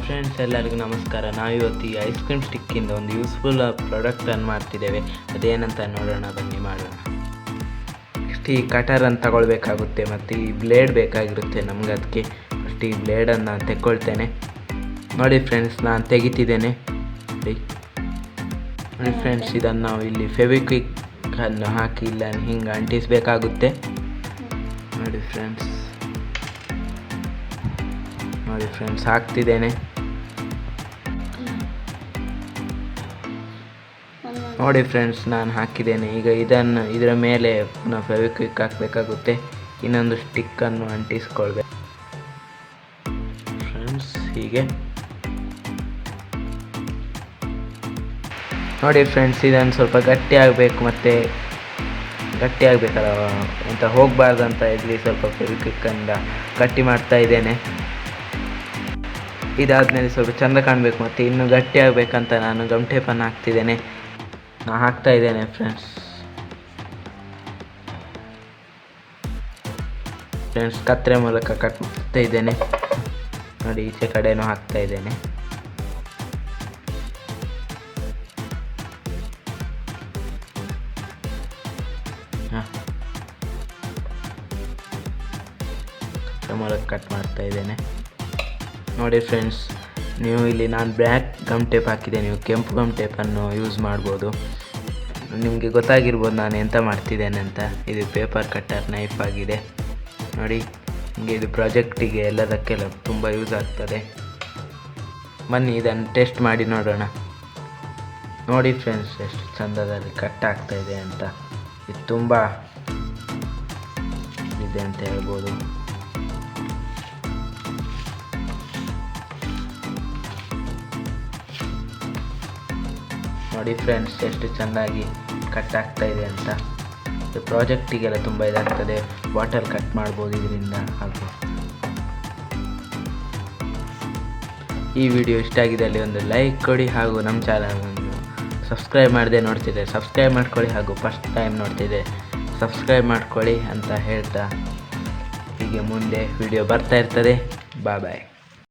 Friends, ಎಲ್ಲರಿಗೂ ನಮಸ್ಕಾರ. ನಾವಿವತ್ತು ಈ ಐಸ್ ಕ್ರೀಮ್ ಸ್ಟಿಕ್ಕಿಂದ ಒಂದು ಯೂಸ್ಫುಲ್ ಪ್ರಾಡಕ್ಟನ್ನು ಮಾಡ್ತಿದ್ದೇವೆ. ಅದೇನಂತ ನೋಡೋಣ, ಬನ್ನಿ ಮಾಡೋಣ. ಫಸ್ಟ್ ಈ ಕಟರನ್ನು ತಗೊಳ್ಬೇಕಾಗುತ್ತೆ ಮತ್ತು ಈ ಬ್ಲೇಡ್ ಬೇಕಾಗಿರುತ್ತೆ ನಮ್ಗೆ. ಅದಕ್ಕೆ ಫಸ್ಟ್ ಈ ಬ್ಲೇಡನ್ನು ನಾನು ತೆಕ್ಕೊಳ್ತೇನೆ. ನೋಡಿ ಫ್ರೆಂಡ್ಸ್, ನಾನು ತೆಗಿತಿದ್ದೇನೆ. ನೋಡಿ ಫ್ರೆಂಡ್ಸ್, ಇದನ್ನು ನಾವು ಇಲ್ಲಿ ಫೆವಿಕ್ವಿಕ್ಕನ್ನು ಹಾಕಿ ಇಲ್ಲ ಹಿಂಗೆ ಅಂಟಿಸಬೇಕಾಗುತ್ತೆ. ನೋಡಿ ಫ್ರೆಂಡ್ಸ್ ಹಾಕ್ತಿದ್ದೇನೆ. ನೋಡಿ ಫ್ರೆಂಡ್ಸ್, ನಾನು ಹಾಕಿದ್ದೇನೆ. ಈಗ ಇದರ ಮೇಲೆ ಪುನಃ ಫೆವಿಕ್ವಿಕ್ ಹಾಕಬೇಕಾಗುತ್ತೆ. ಇನ್ನೊಂದು ಸ್ಟಿಕ್ಕನ್ನು ಅಂಟಿಸ್ಕೊಳ್ಬೇಕು ಫ್ರೆಂಡ್ಸ್, ಹೀಗೆ. ನೋಡಿ ಫ್ರೆಂಡ್ಸ್, ಇದನ್ನು ಸ್ವಲ್ಪ ಗಟ್ಟಿ ಆಗಬೇಕು, ಮತ್ತು ಗಟ್ಟಿ ಆಗಬೇಕಲ್ಲ ಅಂತ ಹೋಗಬಾರ್ದಂತ ಇಲ್ಲಿ ಸ್ವಲ್ಪ ಫೆವಿಕ್ವಿಕ್ಕಿಂದ ಗಟ್ಟಿ ಮಾಡ್ತಾ ಇದ್ದೇನೆ. ಇದಾದಮೇಲೆ ಸ್ವಲ್ಪ ಚೆಂದ ಕಾಣಬೇಕು ಮತ್ತು ಇನ್ನೂ ಗಟ್ಟಿ ಆಗಬೇಕಂತ ನಾನು ಗಮ್ ಟೇಪನ್ನು ಹಾಕ್ತಿದ್ದೇನೆ. ನಾನು ಹಾಕ್ತಾ ಇದ್ದೇನೆ ಫ್ರೆಂಡ್ಸ್, ಕತ್ತರೆ ಮೂಲಕ ಕಟ್ ಮಾಡ್ತಾ ಇದ್ದೇನೆ. ನೋಡಿ, ಈಚೆ ಕಡೆನೂ ಹಾಕ್ತಾ ಇದ್ದೇನೆ. ಕತ್ತರೆ ಮೂಲಕ ಕಟ್ ಮಾಡ್ತಾ ಇದ್ದೇನೆ. ನೋಡಿ ಫ್ರೆಂಡ್ಸ್, ನೀವು ಇಲ್ಲಿ ನಾನು ಬ್ಲ್ಯಾಕ್ ಗಮ್ ಟೇಪ್ ಹಾಕಿದೆ, ನೀವು ಕೆಂಪು ಗಮ್ ಟೇಪನ್ನು ಯೂಸ್ ಮಾಡ್ಬೋದು. ನಿಮಗೆ ಗೊತ್ತಾಗಿರ್ಬೋದು ನಾನು ಎಂತ ಮಾಡ್ತಿದ್ದೇನೆ ಅಂತ. ಇದು ಪೇಪರ್ ಕಟ್ಟರ್ ನೈಫ್ ಆಗಿದೆ. ನೋಡಿ, ನಿಮಗೆ ಇದು ಪ್ರಾಜೆಕ್ಟಿಗೆ ಎಲ್ಲದಕ್ಕೆಲ್ಲ ತುಂಬ ಯೂಸ್ ಆಗ್ತದೆ. ಬನ್ನಿ ಇದನ್ನು ಟೆಸ್ಟ್ ಮಾಡಿ ನೋಡೋಣ. ನೋಡಿ ಫ್ರೆಂಡ್ಸ್, ಎಷ್ಟು ಚಂದದಲ್ಲಿ ಕಟ್ ಆಗ್ತಾ ಇದೆ ಅಂತ. ಇದು ತುಂಬ ಇದೆ ಅಂತ ಹೇಳ್ಬೋದು. ನೋಡಿ ಫ್ರೆಂಡ್ಸ್, ಎಷ್ಟು ಚೆನ್ನಾಗಿ ಕಟ್ ಆಗ್ತಾ ಇದೆ ಅಂತ. ಇದು ಪ್ರಾಜೆಕ್ಟಿಗೆಲ್ಲ ತುಂಬ ಇದಾಗ್ತದೆ. ಬಾಟಲ್ ಕಟ್ ಮಾಡ್ಬೋದು ಇದರಿಂದ. ಹಾಗೂ ಈ ವಿಡಿಯೋ ಇಷ್ಟ ಆಗಿದ್ದಲ್ಲಿ ಒಂದು ಲೈಕ್ ಕೊಡಿ, ಹಾಗೂ ನಮ್ಮ ಚಾನಲನ್ನು ಸಬ್ಸ್ಕ್ರೈಬ್ ಮಾಡದೆ ನೋಡ್ತಿದ್ದೆ ಸಬ್ಸ್ಕ್ರೈಬ್ ಮಾಡ್ಕೊಳ್ಳಿ, ಹಾಗೂ ಫಸ್ಟ್ ಟೈಮ್ ನೋಡ್ತಿದ್ದೆ ಸಬ್ಸ್ಕ್ರೈಬ್ ಮಾಡ್ಕೊಳ್ಳಿ ಅಂತ ಹೇಳ್ತಾ, ಹೀಗೆ ಮುಂದೆ ವಿಡಿಯೋ ಬರ್ತಾ ಇರ್ತದೆ. ಬಾಯ್.